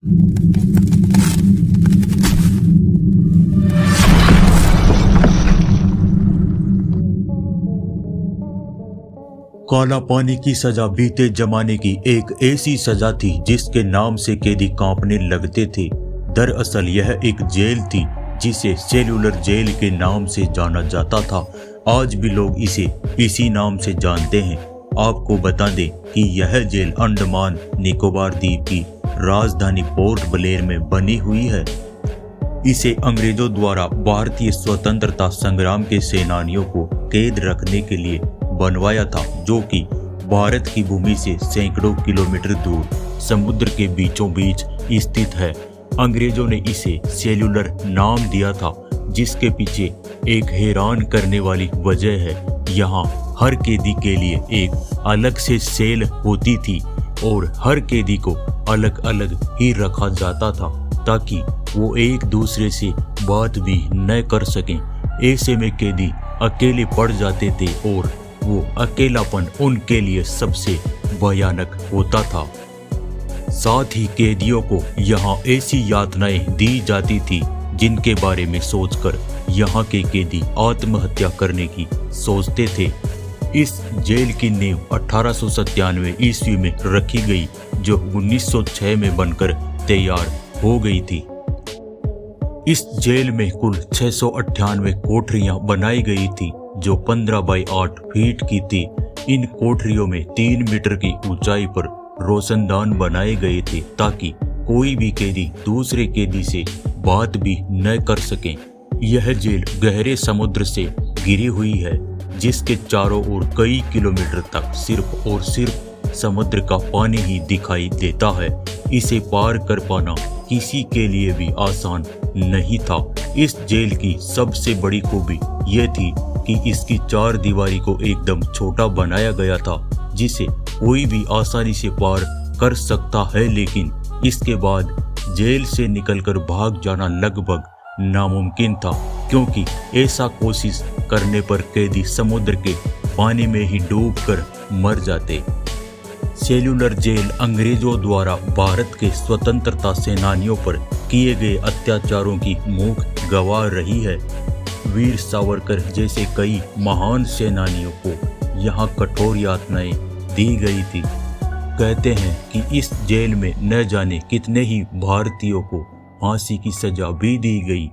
काला पानी की सजा बीते जमाने की एक ऐसी सजा थी जिसके नाम से कैदी कांपने लगते थे। दरअसल यह एक जेल थी जिसे सेल्यूलर जेल के नाम से जाना जाता था। आज भी लोग इसे इसी नाम से जानते हैं। आपको बता दें कि यह जेल अंडमान निकोबार द्वीप की राजधानी पोर्ट ब्लेयर में बनी हुई है। इसे अंग्रेजों द्वारा भारतीय स्वतंत्रता संग्राम के सेनानियों को कैद रखने के लिए बनवाया था, जो कि भारत की भूमि से सैकड़ों किलोमीटर दूर समुद्र के बीचों बीच स्थित है। अंग्रेजों ने इसे सेल्यूलर नाम दिया था, जिसके पीछे एक हैरान करने वाली वजह है। यहाँ हर कैदी के लिए एक अलग से सेल होती थी और हर कैदी को अलग अलग ही रखा जाता था ताकि वो एक दूसरे से बात भी न कर सकें। ऐसे में कैदी अकेले पड़ जाते थे और वो अकेलापन उनके लिए सबसे भयानक होता था। साथ ही कैदियों को यहाँ ऐसी यातनाएं दी जाती थी जिनके बारे में सोचकर यहाँ के कैदी आत्महत्या करने की सोचते थे। इस जेल की नींव 1897 ईस्वी में रखी गई, जो 1906 में बनकर तैयार हो गई थी। इस जेल में कुल 698 कोठरियां बनाई गई थी, जो 15 बाई 8 फीट की थी। इन कोठरियों में 3 मीटर की ऊंचाई पर रोशनदान बनाए गए थे ताकि कोई भी कैदी दूसरे कैदी से बात भी न कर सके। यह जेल गहरे समुद्र से घिरी हुई है, जिसके चारों ओर कई किलोमीटर तक सिर्फ और सिर्फ समुद्र का पानी ही दिखाई देता है। इसे पार कर पाना किसी के लिए भी आसान नहीं था। इस जेल की सबसे बड़ी खूबी यह थी कि इसकी चार दीवारी को एकदम छोटा बनाया गया था, जिसे कोई भी आसानी से पार कर सकता है। लेकिन इसके बाद जेल से निकलकर भाग जाना लगभग नामुमकिन था, क्योंकि ऐसा कोशिश करने पर कैदी समुद्र के पानी में ही डूबकर मर जाते। सेल्यूलर जेल अंग्रेजों द्वारा भारत के स्वतंत्रता सेनानियों पर किए गए अत्याचारों की मूक गवाह रही है। वीर सावरकर जैसे कई महान सेनानियों को यहाँ कठोर यातनाएं दी गई थी। कहते हैं कि इस जेल में न जाने कितने ही भारतीयों को फांसी की सजा भी दी गई।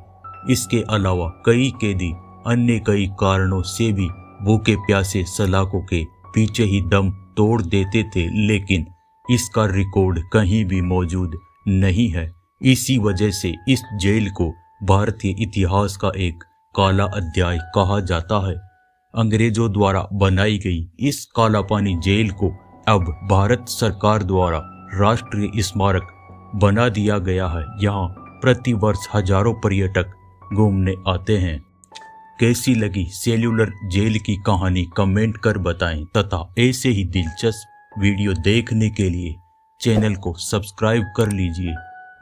इसके अलावा कई कैदी अन्य कई कारणों से भी भूखे प्यासे सलाखों के पीछे ही दम तोड़ देते थे, लेकिन इसका रिकॉर्ड कहीं भी मौजूद नहीं है। इसी वजह से इस जेल को भारतीय इतिहास का एक काला अध्याय कहा जाता है। अंग्रेजों द्वारा बनाई गई इस काला पानी जेल को अब भारत सरकार द्वारा राष्ट्रीय स्मारक बना दिया गया है। यहाँ प्रतिवर्ष हजारों पर्यटक घूमने आते हैं। कैसी लगी सेल्यूलर जेल की कहानी कमेंट कर बताएं, तथा ऐसे ही दिलचस्प वीडियो देखने के लिए चैनल को सब्सक्राइब कर लीजिए।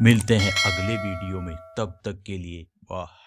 मिलते हैं अगले वीडियो में, तब तक के लिए वाह।